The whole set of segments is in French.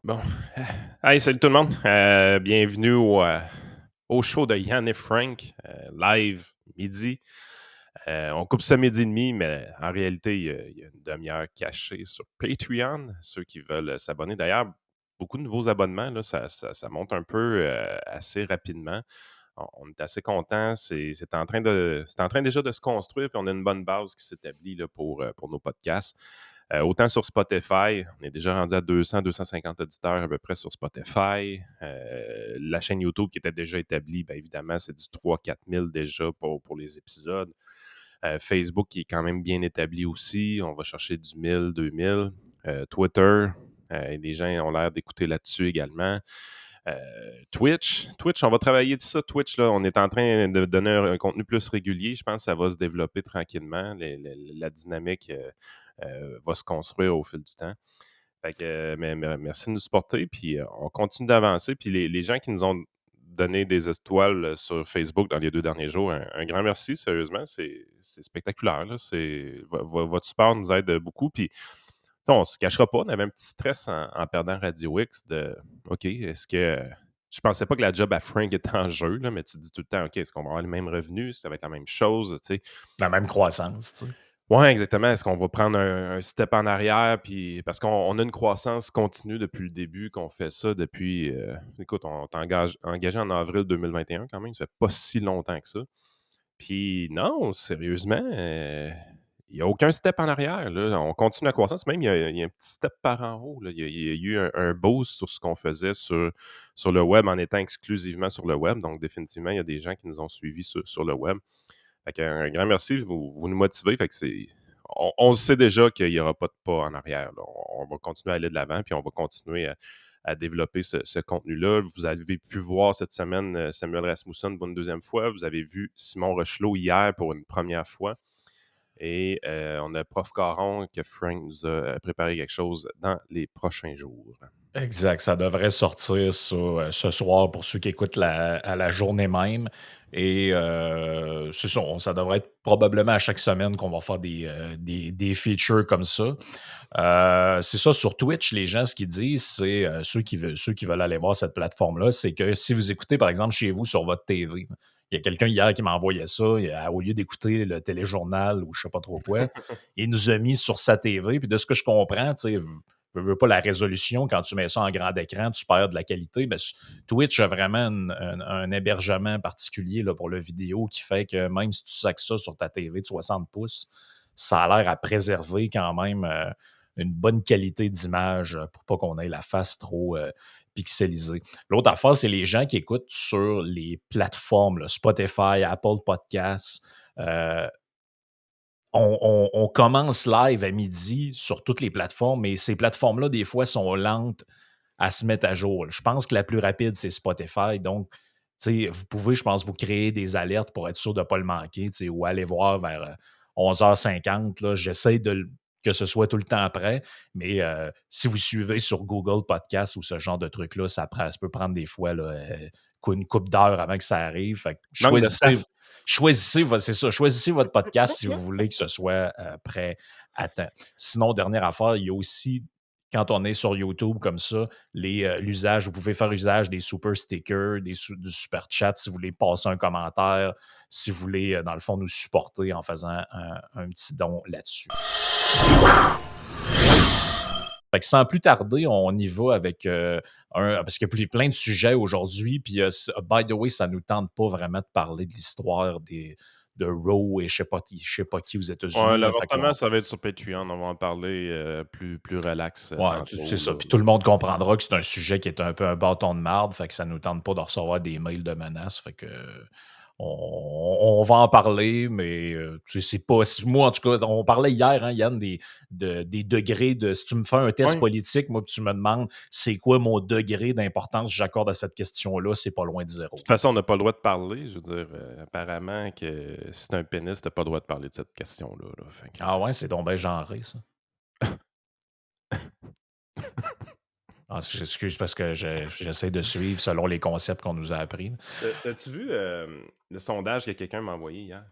Bon. Hey, salut tout le monde. Bienvenue au show de Yann et Frank, live midi. On coupe ça midi et demi, mais en réalité, il y a une demi-heure cachée sur Patreon. Ceux qui veulent s'abonner. D'ailleurs, beaucoup de nouveaux abonnements, là, ça monte un peu assez rapidement. On est assez contents. C'est en train déjà de se construire, puis on a une bonne base qui s'établit là, pour nos podcasts. Autant sur Spotify, on est déjà rendu à 200-250 auditeurs à peu près sur Spotify. La chaîne YouTube qui était déjà établie, bien évidemment, c'est du 3-4 000 déjà pour les épisodes. Facebook qui est quand même bien établi aussi. On va chercher du 1000, 2000. Twitter, les gens ont l'air d'écouter là-dessus également. Twitch, on va travailler tout ça. Twitch, là, on est en train de donner un contenu plus régulier. Je pense que ça va se développer tranquillement. La dynamique va se construire au fil du temps. Fait que, merci de nous supporter. Puis on continue d'avancer. Puis les gens qui nous ont donné des étoiles sur Facebook dans les 2 derniers jours, un grand merci, sérieusement. C'est spectaculaire. Là. Votre support nous aide beaucoup. Puis on ne se cachera pas, on avait un petit stress en perdant Radio X de OK, est-ce que. Je pensais pas que la job à Frank était en jeu, là, mais tu te dis tout le temps, OK, est-ce qu'on va avoir les mêmes revenus? Ça va être la même chose, tu sais. La même croissance, tu sais. Ouais, exactement. Est-ce qu'on va prendre un step en arrière? Puis, parce qu'on a une croissance continue depuis le début, qu'on fait ça depuis. Écoute, on engagé en avril 2021 quand même, ça fait pas si longtemps que ça. Puis non, sérieusement, il n'y a aucun step en arrière. Là. On continue la croissance. Même, il y a un petit step par en haut. Là. Il y a eu un boost sur ce qu'on faisait sur le web en étant exclusivement sur le web. Donc, définitivement, il y a des gens qui nous ont suivis sur le web. Fait un grand merci. Vous nous motivez. Fait que on sait déjà qu'il n'y aura pas de pas en arrière. Là. On va continuer à aller de l'avant, puis on va continuer à développer ce contenu-là. Vous avez pu voir cette semaine Samuel Rasmussen pour une deuxième fois. Vous avez vu Simon Rochelot hier pour une première fois. Et on a Prof. Caron que Frank nous a préparé quelque chose dans les prochains jours. Exact. Ça devrait sortir ce soir pour ceux qui écoutent à la journée même. Et c'est ça. Ça devrait être probablement à chaque semaine qu'on va faire des features comme ça. C'est ça, sur Twitch, les gens, ce qu'ils disent, c'est ceux qui veulent aller voir cette plateforme-là, c'est que si vous écoutez, par exemple, chez vous sur votre TV, il y a quelqu'un hier qui m'a envoyé ça, au lieu d'écouter le téléjournal ou je sais pas trop quoi, il nous a mis sur sa TV. Puis de ce que je comprends, tu sais, veux pas la résolution, quand tu mets ça en grand écran, tu perds de la qualité. Ben, Twitch a vraiment un hébergement particulier là, pour le vidéo qui fait que même si tu sacs ça sur ta TV de 60 pouces, ça a l'air à préserver quand même une bonne qualité d'image pour pas qu'on ait la face trop pixelisée. L'autre affaire, c'est les gens qui écoutent sur les plateformes, là, Spotify, Apple Podcasts. euh, on commence live à midi sur toutes les plateformes, mais ces plateformes-là, des fois, sont lentes à se mettre à jour. Je pense que la plus rapide, c'est Spotify. Donc, tu sais, vous pouvez, je pense, vous créer des alertes pour être sûr de ne pas le manquer, tu sais, ou aller voir vers 11h50. Là. J'essaie que ce soit tout le temps prêt, mais si vous suivez sur Google Podcast ou ce genre de truc-là, ça peut prendre des fois là, une couple d'heures avant que ça arrive. Fait que Manque de staff. choisissez votre podcast si vous voulez que ce soit prêt à temps. Sinon, dernière affaire, il y a aussi, quand on est sur YouTube comme ça, l'usage, vous pouvez faire usage des super stickers, du super chat si vous voulez passer un commentaire, si vous voulez, dans le fond, nous supporter en faisant un petit don là-dessus. Fait que sans plus tarder, on y va avec parce qu'il y a plein de sujets aujourd'hui. Puis, by the way, ça ne nous tente pas vraiment de parler de l'histoire de Roe et je sais pas qui aux Ouais, États-Unis. Là, fait l'avortement, ça va être sur Patreon. On va en parler plus relax ouais, c'est tantôt. ça. Là. Puis tout le monde comprendra que c'est un sujet qui est un peu un bâton de marde, fait que ça nous tente pas de recevoir des mails de menaces. Fait que on va en parler, mais tu sais, c'est pas. Moi, en tout cas, on parlait hier, hein, Yann, des degrés de. Si tu me fais un test Ouais. politique, moi, puis tu me demandes c'est quoi mon degré d'importance que j'accorde à cette question-là, c'est pas loin de De zéro. toute façon, on n'a pas le droit de parler. Je veux dire, apparemment que si c'est un pénis, tu n'as pas le droit de parler de cette question-là. Là. Fait que, Ah ouais, c'est donc bien genré, ça. Ah, j'excuse parce que j'essaie de suivre selon les concepts qu'on nous a appris. T'as-tu vu le sondage que quelqu'un m'a envoyé hier?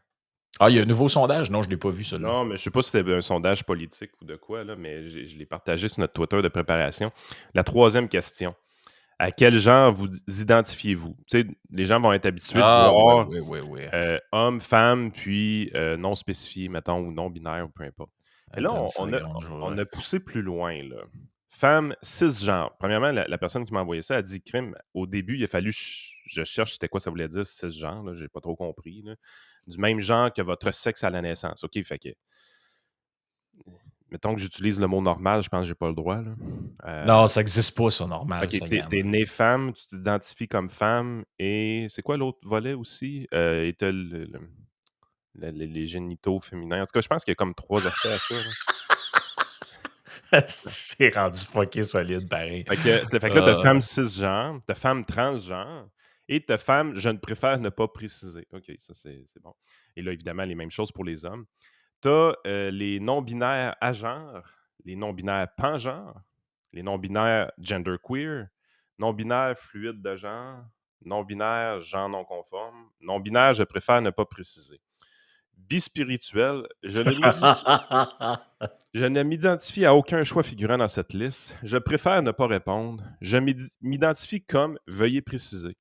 Ah, il y a un nouveau sondage? Non, je l'ai pas vu celui-là. Non, mais je sais pas si c'était un sondage politique ou de quoi, là, mais je l'ai partagé sur notre Twitter de préparation. La troisième question. À quel genre vous identifiez-vous? Tu sais, les gens vont être habitués de Ah ouais, voir ouais, ouais, ouais. homme, femme, puis non spécifié, mettons, ou non binaire, ou peu importe. Mais là, Attends une seconde, je on vais a poussé plus loin, là. Femme, cisgenre. Premièrement, la personne qui m'a envoyé ça a dit crime. Au début, il a fallu je cherche c'était quoi ça voulait dire cisgenre, là, j'ai pas trop compris. Là. Du même genre que votre sexe à la naissance. OK, fait que mettons que j'utilise le mot normal, je pense que j'ai pas le droit. Là. non, ça existe pas ça, normal, OK, ça, t'es Yann. né femme, tu t'identifies comme femme et c'est quoi l'autre volet aussi? Et t'as les génitaux féminins. En tout cas, je pense qu'il y a comme 3 aspects à ça, là. C'est rendu fucké solide pareil. Fait que là, t'as femme cisgenre, t'as femme transgenre et t'as femme je ne préfère ne pas préciser. OK, ça c'est bon. Et là, évidemment, les mêmes choses pour les hommes. T'as les non-binaires agenres, les non-binaires pangenres, les non-binaires genderqueer, non-binaires fluides de genre, non-binaires genre non conforme, non-binaire je préfère ne pas préciser. Bispirituel, je ne m'identifie à aucun choix figurant dans cette liste. Je préfère ne pas répondre. Je m'identifie comme veuillez préciser.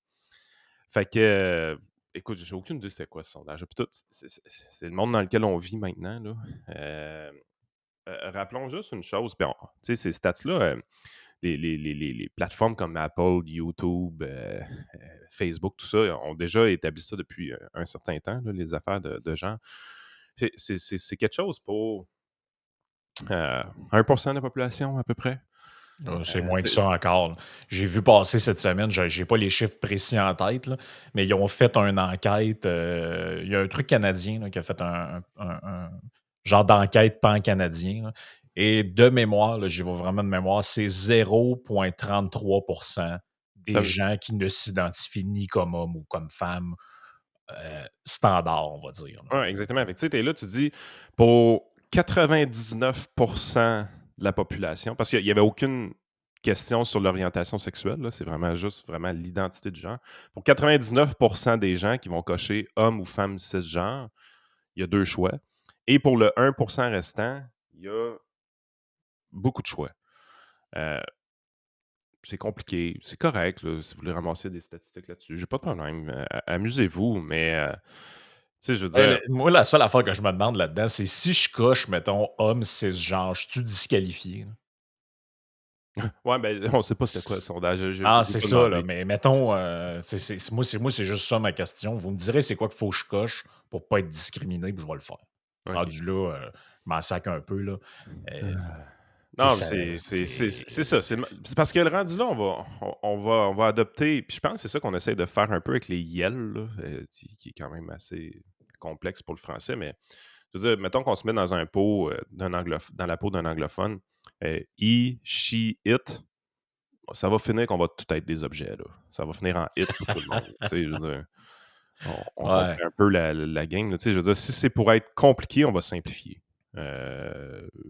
Fait que, écoute, j'ai aucune idée c'est quoi ce sondage. Puis tout, c'est le monde dans lequel on vit maintenant. Là. Rappelons juste une chose. Puis tu sais, ces stats-là, les plateformes comme Apple, YouTube, Facebook, tout ça, ont déjà établi ça depuis un certain temps, là, les affaires de gens. C'est quelque chose pour 1% de la population à peu près. C'est moins que ça encore, là. J'ai vu passer cette semaine, j'ai pas les chiffres précis en tête, là, mais ils ont fait une enquête. Il y a un truc canadien là, qui a fait un genre d'enquête pan-canadien. Là, et de mémoire, là, j'y vais vraiment de mémoire, c'est 0,33% des Ça- gens qui ne s'identifient ni comme homme ou comme femme standard, on va dire. Là. Ouais, exactement. Fait que, tu sais, t'es là, tu dis, pour 99% de la population, parce qu'il n'y avait aucune question sur l'orientation sexuelle, là, c'est vraiment juste vraiment l'identité du genre. Pour 99% des gens qui vont cocher homme ou femme cisgenre, il y a 2 choix. Et pour le 1% restant, il y a beaucoup de choix. Euh, c'est compliqué, c'est correct, là, si vous voulez ramasser des statistiques là-dessus. J'ai pas de problème. Amusez-vous, mais tu sais, je veux dire, Moi, la seule affaire que je me demande là-dedans, c'est si je coche, mettons, homme cisgenre, je suis disqualifié? Là? ouais, ben, on sait pas c'était quoi le sondage. Ah, J'ai c'est pas ça, là, demandé. mais mettons, moi, c'est juste ça ma question. Vous me direz c'est quoi qu'il faut que je coche pour pas être discriminé, puis je vais le faire. OK. Rendu là, je m'en sac un peu, là. Euh, Tu sais, Non, mais ça c'est ça. C'est parce que le rendu là, on va adopter. Puis je pense que c'est ça qu'on essaie de faire un peu avec les YEL, là, qui est quand même assez complexe pour le français. Mais je veux dire, mettons qu'on se met dans un pot dans la peau d'un anglophone. He, she, it. Ça va finir qu'on va tout être des objets, là. Ça va finir en it pour tout le monde. Tu sais, je veux dire, on ouais. comprend un peu la game. Là, tu sais, je veux dire, si c'est pour être compliqué, on va simplifier.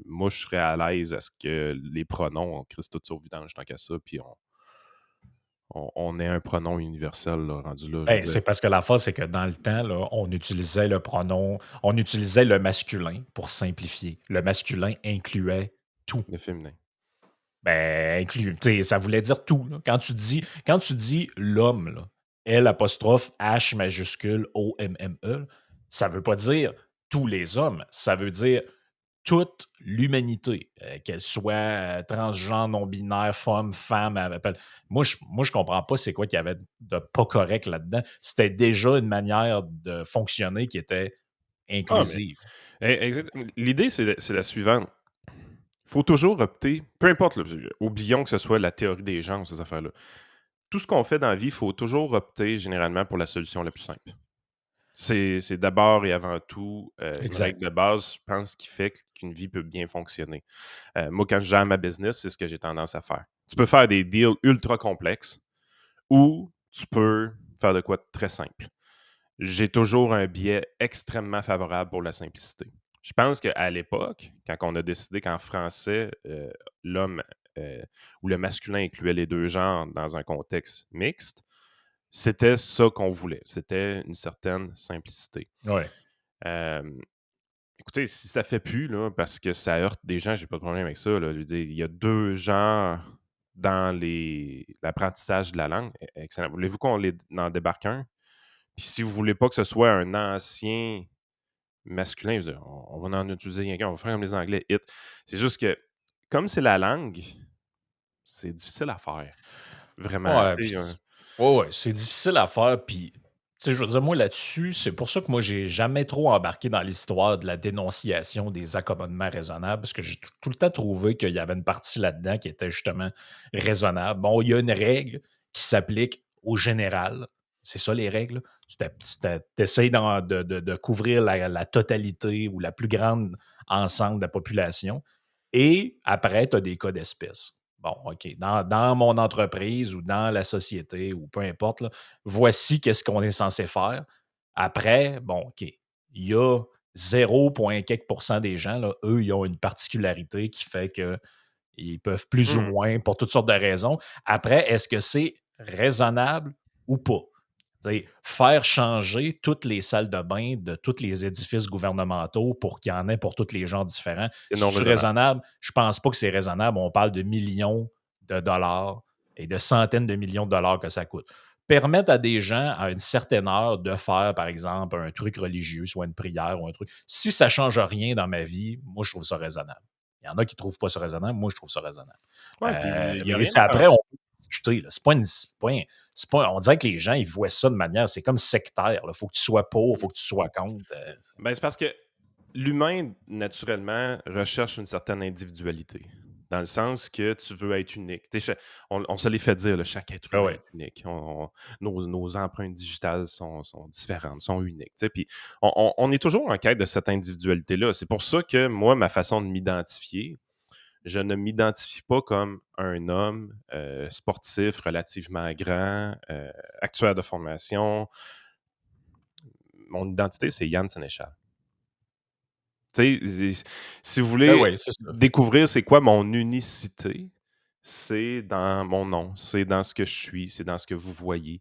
Moi, je serais à l'aise à ce que les pronoms, on crisse tout sur vidange tant qu'à ça, puis on ait un pronom universel là, rendu là, je veux Ben, dire, c'est parce que l'affaire, c'est que dans le temps, là, on utilisait le masculin pour simplifier. Le masculin incluait tout. le féminin. Ben, tu sais, ça voulait dire tout, là. Quand tu dis l'homme, là, L apostrophe H majuscule O-M-M-E, ça veut pas dire tous les hommes, ça veut dire toute l'humanité, qu'elle soit transgenre, non-binaire, femme, moi, je comprends pas c'est quoi qu'il y avait de pas correct là-dedans. C'était déjà une manière de fonctionner qui était Ah, mais inclusive. l'idée, c'est la suivante. Il faut toujours opter, peu importe, là, oublions que ce soit la théorie des genres, ces affaires-là. Tout ce qu'on fait dans la vie, il faut toujours opter généralement pour la solution la plus simple. C'est d'abord et avant tout une règle Exact. de base, je pense, qui fait qu'une vie peut bien fonctionner. Moi, quand je gère ma business, c'est ce que j'ai tendance à faire. Tu peux faire des deals ultra complexes ou tu peux faire de quoi de très simple. J'ai toujours un biais extrêmement favorable pour la simplicité. Je pense qu'à l'époque, quand on a décidé qu'en français, l'homme ou le masculin incluait les deux genres dans un contexte mixte, c'était ça qu'on voulait. C'était une certaine simplicité. Ouais. Hem, Écoutez, si ça fait plus, là, parce que ça heurte des gens, j'ai pas de problème avec ça, là. Je veux dire, il y a 2 genres dans l'apprentissage de la langue. Excellent. Voulez-vous qu'on en débarque un? Puis si vous voulez pas que ce soit un ancien masculin, je veux dire, on va en utiliser rien qu'un, on va faire comme les Anglais, it. C'est juste que, comme c'est la langue, c'est difficile à faire. Vraiment, Ouais, tu puis sais, ouais, ouais, c'est difficile à faire, puis tu sais, je veux dire, moi, là-dessus, c'est pour ça que moi, j'ai jamais trop embarqué dans l'histoire de la dénonciation des accommodements raisonnables, parce que j'ai tout le temps trouvé qu'il y avait une partie là-dedans qui était justement raisonnable. Bon, il y a une règle qui s'applique au général. C'est ça, les règles. Tu essaies de couvrir la totalité ou la plus grande ensemble de la population. Et après, tu as des cas d'espèce. Bon, OK. Dans mon entreprise ou dans la société ou peu importe, là, voici qu'est-ce qu'on est censé faire. Après, bon, OK. Il y a 0, quelques pourcents des gens, là, eux, ils ont une particularité qui fait qu'ils peuvent plus ou mmh, moins, pour toutes sortes de raisons. Après, est-ce que c'est raisonnable ou pas? Tu sais, faire changer toutes les salles de bain de tous les édifices gouvernementaux pour qu'il y en ait pour tous les gens différents, c'est non c'est-tu raisonnable. raisonnable? Je pense pas que c'est raisonnable. On parle de millions de dollars et de centaines de millions de dollars que ça coûte. Permettre à des gens, à une certaine heure, de faire, par exemple, un truc religieux, soit une prière ou un truc. Si ça change rien dans ma vie, moi, je trouve ça raisonnable. Il y en a qui trouvent pas ça raisonnable. Moi, je trouve ça raisonnable. Ouais, puis il y a Mais rien c'est après, on d'offensif. peut discuter, là. C'est pas on dirait que les gens, ils voient ça de manière, c'est comme sectaire, là. Faut que tu sois pour, faut que tu sois contre. Ben, c'est parce que l'humain, naturellement, recherche une certaine individualité. Dans le sens que tu veux être unique. Tu sais, on se les fait dire, là, chaque être Ah humain ouais. est unique. Nos empreintes digitales sont différentes, sont uniques. Tu sais, puis on est toujours en quête de cette individualité-là. C'est pour ça que moi, ma façon de m'identifier, je ne m'identifie pas comme un homme sportif relativement grand, actuaire de formation. Mon identité, c'est Yann Sénéchal. Tu sais, si vous Ah voulez ouais, c'est ça. découvrir c'est quoi mon unicité, c'est dans mon nom, c'est dans ce que je suis, c'est dans ce que vous voyez.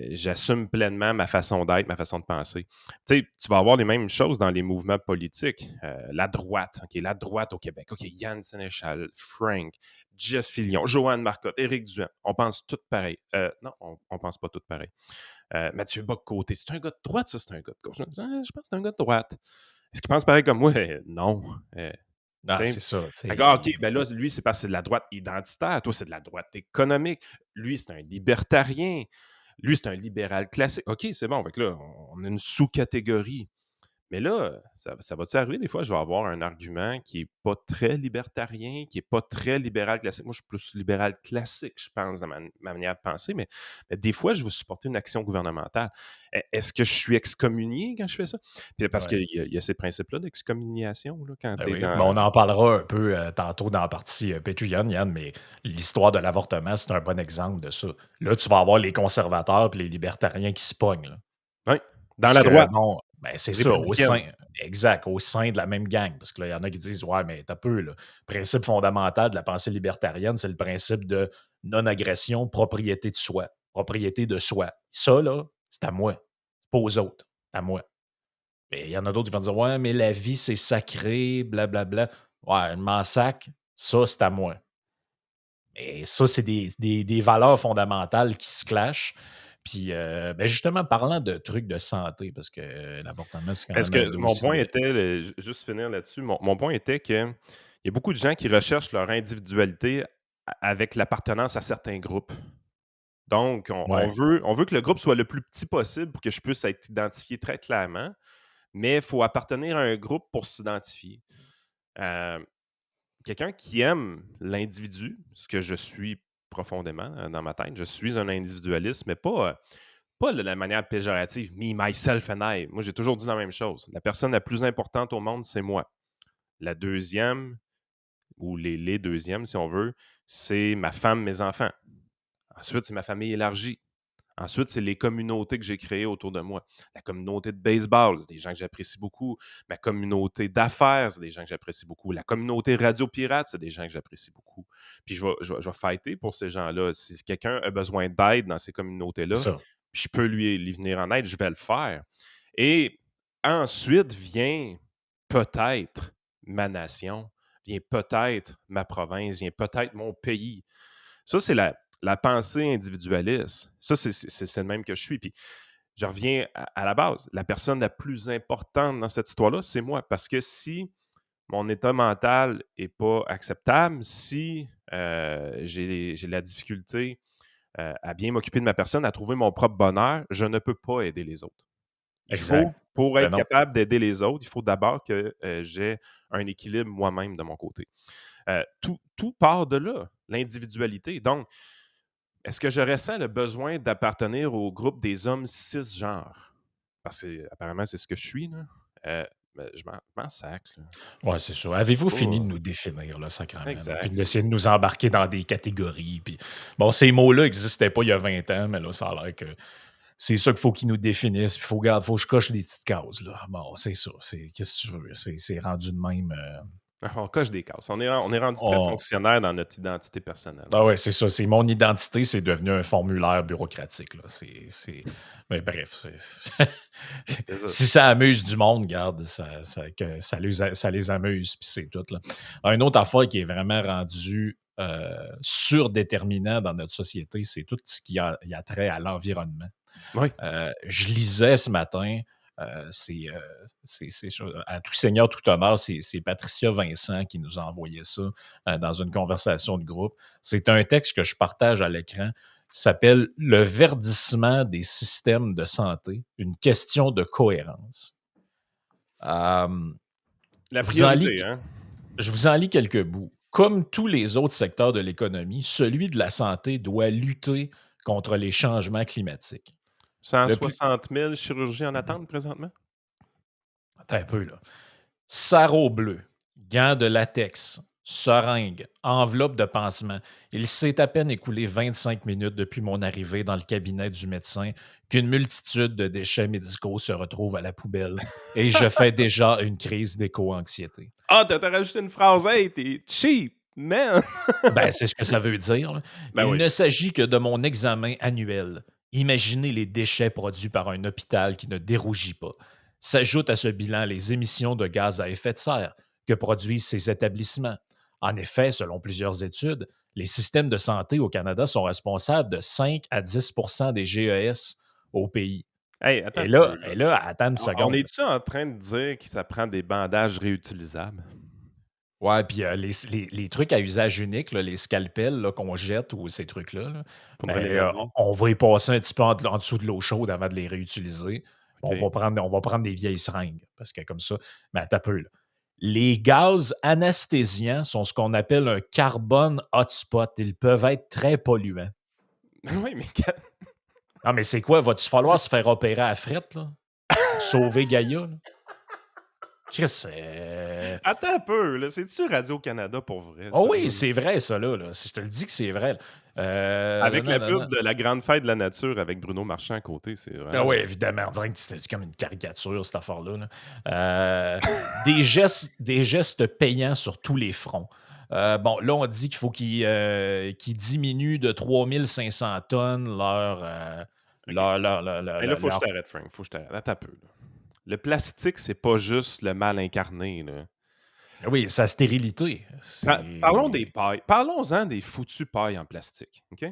J'assume pleinement ma façon d'être, ma façon de penser. Tu sais, tu vas avoir les mêmes choses dans les mouvements politiques. La droite, OK, la droite au Québec. OK, Yann Sénéchal, Frank, Jeff Fillion, Joanne Marcotte, Éric Duhem. On pense tout pareil. Non, on pense pas tout pareil. Mathieu Bock-Côté, c'est un gars de droite, ça, c'est un gars de gauche. Je pense que c'est un gars de droite. Est-ce qu'il pense pareil comme moi? Non. Ah, Tu sais, c'est ça, tu fait que, ah, OK, sais. ben là, lui, c'est parce que c'est de la droite identitaire. Toi, c'est de la droite économique. Lui, c'est un libertarien. Lui, c'est un libéral classique. OK, c'est bon. Fait que là, on a une sous-catégorie. Mais là, ça va-tu arriver des fois, je vais avoir un argument qui est pas très libertarien, qui est pas très libéral classique. Moi, je suis plus libéral classique, je pense, dans ma manière de penser, mais des fois, je veux supporter une action gouvernementale. Est-ce que je suis excommunié quand je fais ça? Puis parce Ouais. qu'il y a ces principes-là d'excommuniation, là, quand Ben tu es oui, ben dans. on en parlera un peu tantôt dans la partie Patreon, Yann, mais l'histoire de l'avortement, c'est un bon exemple de ça. Là, tu vas avoir les conservateurs et les libertariens qui se pognent, là. Oui, dans Parce la que, droite, bon, ben, c'est ça, au républicaine. sein exact, au sein de la même gang. Parce que là, il y en a qui disent: «Ouais, mais tu peu, là, le principe fondamental de la pensée libertarienne, c'est le principe de non-agression, propriété de soi, propriété de soi. Ça, là, c'est à moi, c'est pas aux autres, c'est à moi». Mais il y en a d'autres qui vont dire: «Ouais, mais la vie, c'est sacré, blablabla». Ouais, je m'en sac, ça, c'est à moi. Et ça, c'est des valeurs fondamentales qui se clashent. Puis, ben, justement, parlant de trucs de santé, parce que l'avortement, c'est quand Est-ce même un que mon point dossier. était, juste finir là-dessus, mon point était qu'il y a beaucoup de gens qui recherchent leur individualité avec l'appartenance à certains groupes. Donc, Ouais, on veut que le groupe soit le plus petit possible pour que je puisse être identifié très clairement, mais il faut appartenir à un groupe pour s'identifier. Euh, Quelqu'un qui aime l'individu, ce que je suis profondément dans ma tête, je suis un individualiste, mais pas de la manière péjorative, me, myself and I. Moi, j'ai toujours dit la même chose. La personne la plus importante au monde, c'est moi. La deuxième, ou les deuxièmes, si on veut, c'est ma femme, mes enfants. Ensuite, c'est ma famille élargie. Ensuite, c'est les communautés que j'ai créées autour de moi. La communauté de baseball, c'est des gens que j'apprécie beaucoup. Ma communauté d'affaires, c'est des gens que j'apprécie beaucoup. La communauté Radio Pirate, c'est des gens que j'apprécie beaucoup. Puis je vais fighter pour ces gens-là. Si quelqu'un a besoin d'aide dans ces c'est communautés-là, ça. je peux lui venir en aide, je vais le faire. Et ensuite vient peut-être ma nation, vient peut-être ma province, vient peut-être mon pays. Ça, c'est la pensée individualiste. Ça, c'est le même que je suis. Puis je reviens à la base. La personne la plus importante dans cette histoire-là, c'est moi. Parce que si mon état mental n'est pas acceptable, si j'ai la difficulté à bien m'occuper de ma personne, à trouver mon propre bonheur, je ne peux pas aider les autres. Il faut, Exact. pour Ben être non. capable d'aider les autres, il faut d'abord que j'ai un équilibre moi-même de mon côté. Tout part de là, l'individualité. Donc, est-ce que je ressens le besoin d'appartenir au groupe des hommes cisgenres? Parce que apparemment, c'est ce que je suis, là. Ben, je m'en sac, là. Ouais, c'est ça. C'est Avez-vous fini de pas nous définir, là, sacrément, là, puis exact. d'essayer de nous embarquer dans des catégories, puis bon, ces mots-là n'existaient pas il y a 20 ans, mais là, ça a l'air que c'est ça qu'il faut qu'ils nous définissent, puis faut que je coche des petites cases, là. Bon, c'est ça, qu'est-ce que tu veux? C'est rendu de même, On coche des cases. On est rendu très on fonctionnaire dans notre identité personnelle. ah ouais, c'est ça, c'est mon identité, c'est devenu un formulaire bureaucratique, là. Mais bref, C'est ça. si ça amuse du monde, garde, ça les amuse, puis c'est tout, là. Une autre affaire qui est vraiment rendue surdéterminant dans notre société, c'est tout ce qui a trait à l'environnement. Oui. Je lisais ce matin, à tout seigneur, tout honneur, c'est Patricia Vincent qui nous a envoyé ça dans une conversation de groupe. C'est un texte que je partage à l'écran. Ça s'appelle Le verdissement des systèmes de santé, une question de cohérence. Euh, La je vous en lis, priorité, hein? je vous en lis quelques bouts. Comme tous les autres secteurs de l'économie, celui de la santé doit lutter contre les changements climatiques. Le plus, 160 000 chirurgies en attente présentement? attends un peu, là. Sarrau bleu, gants de latex, seringue, enveloppe de pansement. Il s'est à peine écoulé 25 minutes depuis mon arrivée dans le cabinet du médecin qu'une multitude de déchets médicaux se retrouvent à la poubelle et je fais déjà une crise d'éco-anxiété. Ah, t'as rajouté une phrase. Hey, t'es cheap, man! Ben, c'est ce que ça veut dire, là. Ben Il oui. ne s'agit que de mon examen annuel. Imaginez les déchets produits par un hôpital qui ne dérougit pas. S'ajoutent à ce bilan les émissions de gaz à effet de serre que produisent ces établissements. En effet, selon plusieurs études, les systèmes de santé au Canada sont responsables de 5 à 10 des GES au pays. Hey, attends Et un là, peu, là. et là attends une On seconde. est-tu en train de dire que ça prend des bandages réutilisables? Ouais, puis les trucs à usage unique, là, les scalpels là, qu'on jette ou ces trucs-là, là, Faudrait les ben, laver. on va y passer un petit peu en dessous de l'eau chaude avant de les réutiliser. OK. On va prendre des vieilles seringues, parce que comme ça, mais attends un peu, là. Les gaz anesthésiants sont ce qu'on appelle un carbone hotspot. Ils peuvent être très polluants. Oui, mais Ah, mais c'est quoi? Va-tu falloir se faire opérer à la frette, là, pour sauver Gaïa, là? Chris, attends un peu, là. C'est-tu Radio-Canada pour vrai, oh ça, oui, là? c'est vrai, ça, là. Si je te le dis que c'est vrai, là. Avec Non, la non, pub non. de la grande fête de la nature avec Bruno Marchand à côté, c'est Ah vraiment oui, évidemment, on dirait que c'était comme une caricature, cette affaire-là, là. Des gestes payants sur tous les fronts. Bon, là, on dit qu'il faut qu'ils diminuent de 3500 tonnes OK. Hey, là, faut que je leur. t'arrête, Frank. Faut que je t'arrête. Attends un peu, là. Le plastique, c'est pas juste le mal incarné, là. Oui, sa stérilité. Parlons des C'est. pailles. Parlons-en des foutues pailles en plastique, OK?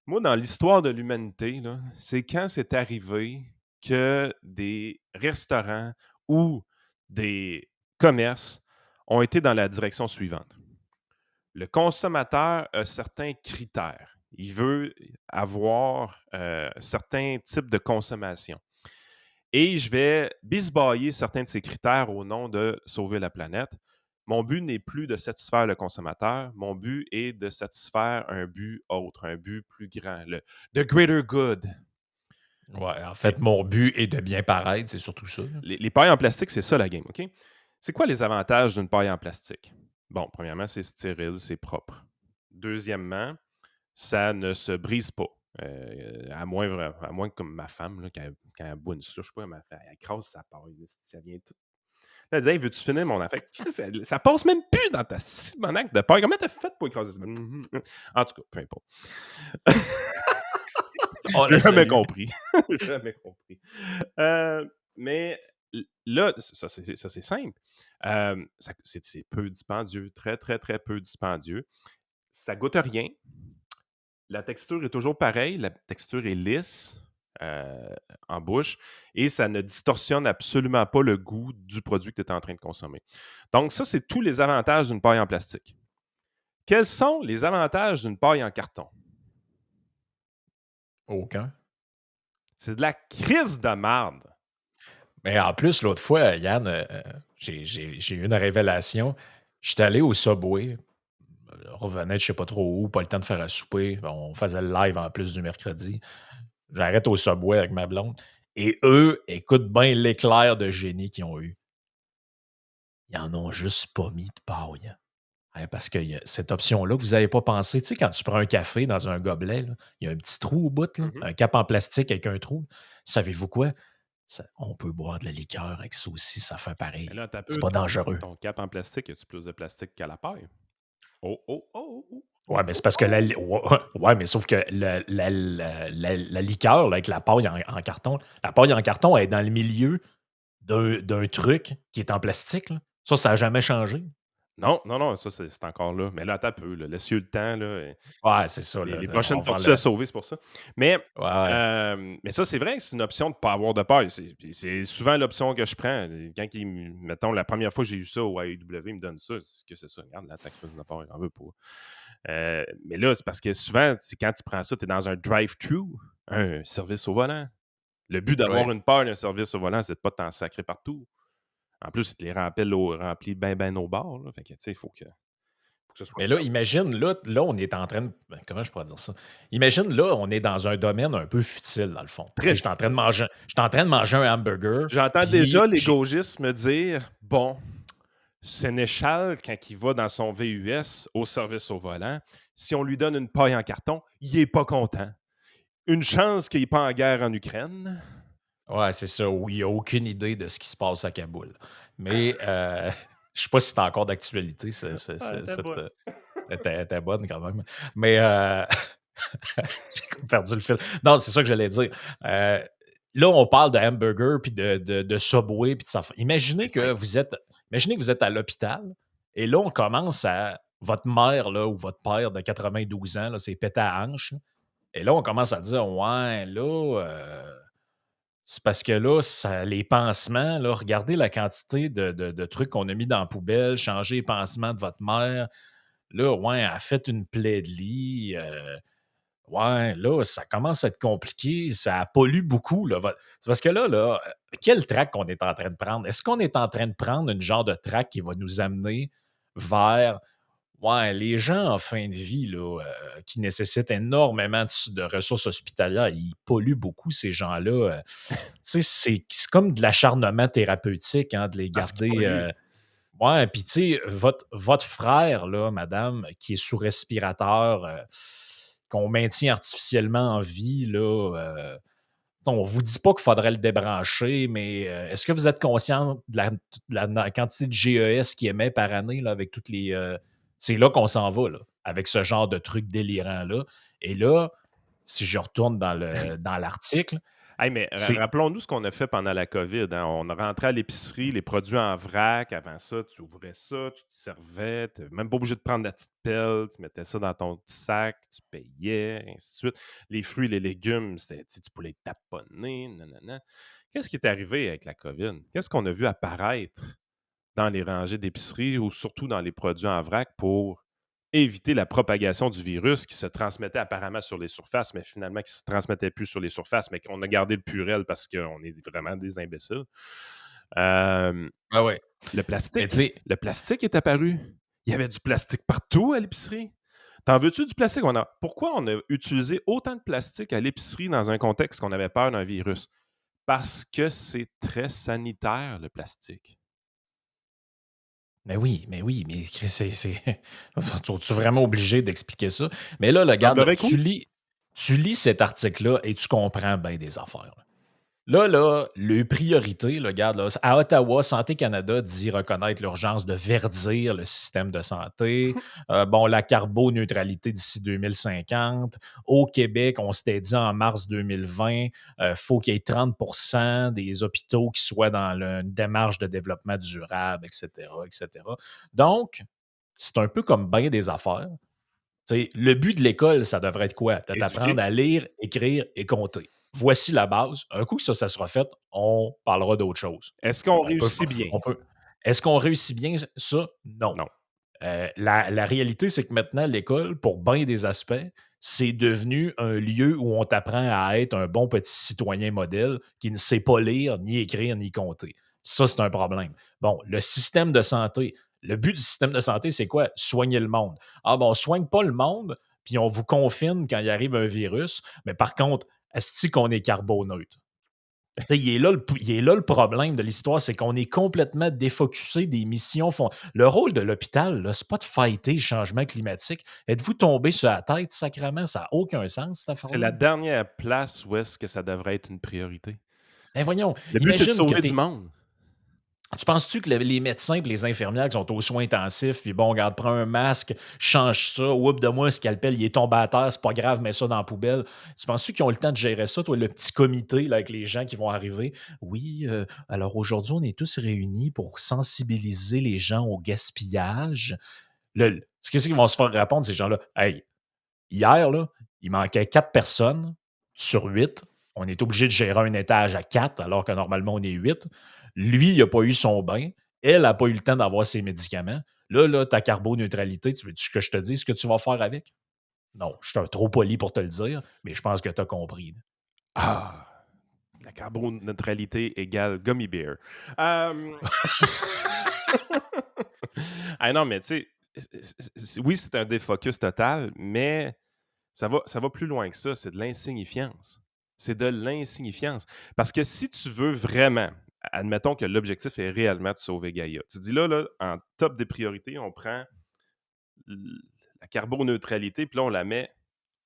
Moi, dans l'histoire de l'humanité, là, c'est quand c'est arrivé que des restaurants ou des commerces ont été dans la direction suivante. Le consommateur a certains critères. Il veut avoir certains types de consommation. Et je vais bisbailler certains de ces critères au nom de sauver la planète. Mon but n'est plus de satisfaire le consommateur. Mon but est de satisfaire un but autre, un but plus grand, le the greater good. Ouais, en OK? fait, mon but est de bien paraître, c'est surtout ça, là. Les pailles en plastique, c'est ça la game. OK? C'est quoi les avantages d'une paille en plastique? Bon, premièrement, c'est stérile, c'est propre. Deuxièmement, ça ne se brise pas. À moins que comme ma femme, là, quand elle boit une slush, je sais pas, elle écrase sa paille. Là, ça vient tout. Là, elle dit: Hey, veux-tu finir mon affaire? Ça passe même plus dans ta simonac de paille. Comment t'as fait pour écraser ça? En tout cas, peu importe. On J'ai la jamais salue. compris. J'ai jamais compris. Mais là, ça, c'est simple. C'est peu dispendieux, très, très, très peu dispendieux. Ça goûte rien. La texture est toujours pareille. La texture est lisse en bouche et ça ne distorsionne absolument pas le goût du produit que tu es en train de consommer. Donc, ça, c'est tous les avantages d'une paille en plastique. Quels sont les avantages d'une paille en carton? Aucun. C'est de la crise de marde. Mais en plus, l'autre fois, Yann, j'ai eu une révélation. J'étais allé au Subway, revenais de je sais pas trop où, pas le temps de faire un souper. On faisait le live en plus du mercredi. J'arrête au Subway avec ma blonde. Et eux, écoute bien l'éclair de génie qu'ils ont eu. Ils en ont juste pas mis de paille. Hein, parce que y a cette option-là que vous n'avez pas pensé. Tu sais, quand tu prends un café dans un gobelet, là, il y a un petit trou au bout, là, Mhm. un cap en plastique avec un trou. Savez-vous quoi? On peut boire de la liqueur avec ça aussi, ça fait Mais pareil. là, t'as C'est peu pas dangereux. ton cap en plastique, y a-tu plus de plastique qu'à la paille? Oh, oh, oh, oh, oh, Ouais, mais c'est oh, parce que oh. ouais, mais sauf que la liqueur là, avec la paille en carton, la paille en carton, elle est dans le milieu d'un truc qui est en plastique, là. Ça n'a jamais changé. Non, non, non, ça, c'est encore là. Mais là, t'as peu, là. Laisse-y le temps, là. Ouais, c'est ça, Les, là, les on prochaines vend tortues à le sauver, c'est pour ça. Mais, ouais, ouais. mais ça, c'est vrai que c'est une option de ne pas avoir de paille. C'est souvent l'option que je prends. Quand mettons, la première fois que j'ai eu ça au AEW, ils me donnent ça. C'est que c'est ça. Regarde, là, ta crise de paille, j'en veux pas. Mais là, c'est parce que souvent, quand tu prends ça, tu es dans un drive-thru, un service au volant. Le but d'avoir Ouais. une paille, un service au volant, c'est de pas t'en sacrer partout. En plus, ils te les remplis bien, bien au bord. Là. Fait que, tu sais, faut que ce soit Mais là, propre. imagine, là, on est en train de comment je pourrais dire ça? Imagine, là, on est dans un domaine un peu futile, dans le fond. Tu sais, Très futile. j'étais en train de manger un hamburger, J'entends puis déjà les j'ai gauchistes me dire bon, Sénéchal, quand il va dans son VUS au service au volant, si on lui donne une paille en carton, il est pas content. Une chance qu'il n'est pas en guerre en Ukraine. ouais, c'est ça, où il y a aucune idée de ce qui se passe à Kaboul. Mais, je sais pas si c'est encore d'actualité, Ah, t'es cette, bonne. elle était bonne quand même. Mais, j'ai comme perdu le fil. Non, c'est ça que j'allais dire. Heu, là, on parle de hamburger puis de Subway puis de ça. C'est simple. Imaginez que vous êtes à l'hôpital et là, on commence à votre mère là, ou votre père de 92 ans, là, s'est pété à la hanche, là et là, on commence à dire: «Ouais, là, c'est parce que là, les pansements, là, regardez la quantité de trucs qu'on a mis dans la poubelle, changer les pansements de votre mère. Là, ouais, elle a fait une plaie de lit. Ouais, là, ça commence à être compliqué. Ça pollue beaucoup. Là. C'est parce que là, quel track qu'on est en train de prendre? Est-ce qu'on est en train de prendre une genre de track qui va nous amener vers ouais, les gens en fin de vie là, qui nécessitent énormément de ressources hospitalières, ils polluent beaucoup, ces gens-là. Tu sais, c'est comme de l'acharnement thérapeutique, hein, de les Parce qu'il garder. pollue. Ouais, puis tu sais, votre frère, là, madame, qui est sous respirateur, qu'on maintient artificiellement en vie, là, on vous dit pas qu'il faudrait le débrancher, mais est-ce que vous êtes conscient de la quantité de GES qu'il émet par année, là, avec toutes les. C'est là qu'on s'en va, là, avec ce genre de truc délirant-là. Et là, si je retourne dans l'article, Hey, mais c'est. rappelons-nous ce qu'on a fait pendant la COVID. Hein. On rentrait à l'épicerie, les produits en vrac. Avant ça, tu ouvrais ça, tu te servais. Tu n'étais même pas obligé de prendre la petite pelle. Tu mettais ça dans ton petit sac, tu payais, ainsi de suite. Les fruits, les légumes, tu pouvais les taponner. Nanana. Qu'est-ce qui est arrivé avec la COVID? Qu'est-ce qu'on a vu apparaître dans les rangées d'épicerie ou surtout dans les produits en vrac pour éviter la propagation du virus qui se transmettait apparemment sur les surfaces, mais finalement qui ne se transmettait plus sur les surfaces, mais qu'on a gardé le purel parce qu'on est vraiment des imbéciles. Euh, Ah ouais. le Mais tu plastique. sais, Le plastique est apparu. Il y avait du plastique partout à l'épicerie. T'en veux-tu du plastique? Pourquoi on a utilisé autant de plastique à l'épicerie dans un contexte qu'on avait peur d'un virus? Parce que c'est très sanitaire, le plastique. mais oui, mais es-tu vraiment obligé d'expliquer ça? Mais là, regarde, Semblerait que oui. tu lis cet article-là et tu comprends bien des affaires, là. Là, les priorités, là, regarde, là, à Ottawa, Santé Canada dit reconnaître l'urgence de verdir le système de santé. Bon, la carboneutralité d'ici 2050. Au Québec, on s'était dit en mars 2020, faut qu'il y ait 30 des hôpitaux qui soient dans une démarche de développement durable, etc., etc. Donc, c'est un peu comme bien des affaires. Tu sais, le but de l'école, ça devrait être quoi? De Éduquer. t'apprendre à lire, écrire et compter. Voici la base. Un coup que ça sera fait, on parlera d'autre chose. Est-ce qu'on On peut réussit bien? on peut Est-ce qu'on réussit bien ça? Non. Non. La réalité, c'est que maintenant, l'école, pour bien des aspects, c'est devenu un lieu où on t'apprend à être un bon petit citoyen modèle qui ne sait pas lire, ni écrire, ni compter. Ça, c'est un problème. Bon, le système de santé. Le but du système de santé, c'est quoi? Soigner le monde. Ah bon, on soigne pas le monde, puis on vous confine quand il arrive un virus, mais par contre, est-ce qu'on est carboneutre? Tu sais, il est là le problème de l'histoire, c'est qu'on est complètement défocusé des missions le rôle de l'hôpital, là, c'est pas de fighter le changement climatique. Êtes-vous tombé sur la tête sacrément? Ça a aucun sens, cette C'est affaire-là. la dernière place où est-ce que ça devrait être une priorité. Ben, voyons, Le but, c'est de imagine que sauver du tu monde. tu penses-tu que les médecins et les infirmières qui sont aux soins intensifs, puis bon, regarde, prends un masque, change ça, oups de moi, un scalpel, il est tombé à terre, c'est pas grave, mets ça dans la poubelle. Tu penses-tu qu'ils ont le temps de gérer ça, toi, le petit comité là, avec les gens qui vont arriver? Oui, alors aujourd'hui, on est tous réunis pour sensibiliser les gens au gaspillage. Qu'est-ce qu'ils vont se faire répondre, ces gens-là? Hey, hier, là, il manquait 4 personnes sur 8. On est obligé de gérer un étage à 4 alors que normalement on est 8. Lui, il n'a pas eu son bain. Elle n'a pas eu le temps d'avoir ses médicaments. Là, ta carboneutralité, tu veux-tu que je te dise ce que tu vas faire avec? Non, je suis trop poli pour te le dire, mais je pense que tu as compris. Ah! La carboneutralité égale gummy bear. Hem Ah non, mais tu sais, oui, c'est un défocus total, mais ça va plus loin que ça, c'est de l'insignifiance. C'est de l'insignifiance. Parce que si tu veux vraiment, admettons que l'objectif est réellement de sauver Gaïa, tu dis là, en top des priorités, on prend l la carboneutralité, puis là, on la met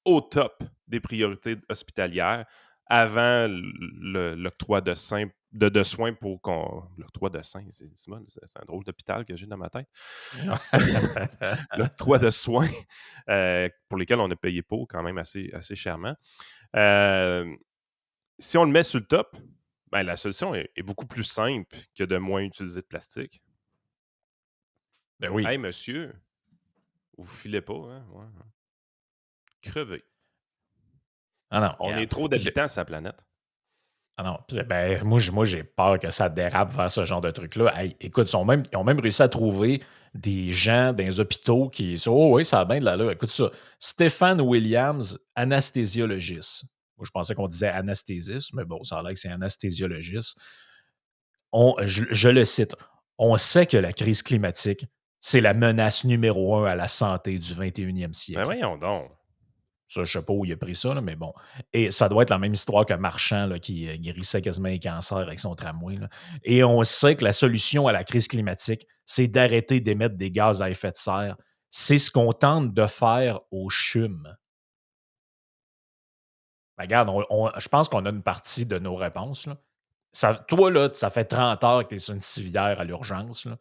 au top des priorités hospitalières avant l'octroi de soins pour qu'on. L'octroi de seins, c'est un drôle d'hôpital que j'ai dans ma tête. L'octroi de soins pour lesquels on a payé pour quand même assez chèrement. Euh, Si on le met sur le top, ben, la solution est beaucoup plus simple que de moins utiliser de plastique. Ben oui. Hey, monsieur, vous filez pas, hein? Ouais, ouais. Crevez. Ah non, On est regarde. trop d'habitants sur la planète. Ah non, puis, ben, moi, j'ai peur que ça dérape vers ce genre de truc-là. Hey, écoute, ils ont même réussi à trouver des gens dans les hôpitaux qui sont oh oui, ça a bien de l'allure. Écoute ça. Stéphane Williams, anesthésiologiste. Moi, je pensais qu'on disait anesthésiste, mais bon, ça a l'air que c'est anesthésiologiste. Je le cite. On sait que la crise climatique, c'est la menace numéro un à la santé du 21e Ben siècle. voyons donc. Ça, je sais pas où il a pris ça, là, mais bon. Et ça doit être la même histoire que Marchand, là, qui guérissait quasiment un cancer avec son tramway, là. Et on sait que la solution à la crise climatique, c'est d'arrêter d'émettre des gaz à effet de serre. C'est ce qu'on tente de faire au CHUM. Ben, regarde, je pense qu'on a une partie de nos réponses, là. Toi, là, ça fait 30 heures que tu es sur une civière à l'urgence, là.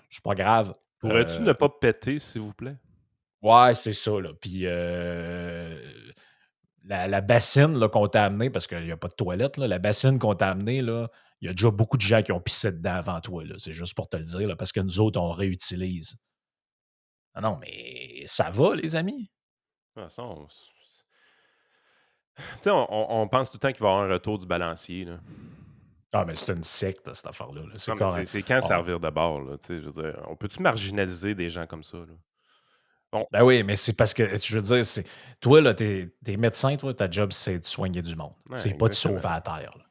C'est pas grave. Pourrais-tu ne pas péter, s'il vous plaît? Ouais, c'est ça, là. Puis, la bassine là, qu'on t'a amenée, parce qu'il y a pas de toilette, là, la bassine qu'on t'a amenée, là, il y a déjà beaucoup de gens qui ont pissé dedans avant toi, là. C'est juste pour te le dire, là, parce que nous autres, on réutilise. Ah non, mais ça va, les amis? De toute façon, tu sais, on pense tout le temps qu'il va y avoir un retour du balancier, là. Ah, mais c'est une secte, cette affaire-là, là. C'est Non, mais quand c'est quand on servir de bord, là, tu sais, je veux dire, on peut-tu marginaliser des gens comme ça, là? Bon, ben oui, mais c'est parce que, je veux dire, toi, là, t'es médecin, toi, ta job, c'est de soigner du monde. ouais, C'est pas de sauver exactement. la terre, là.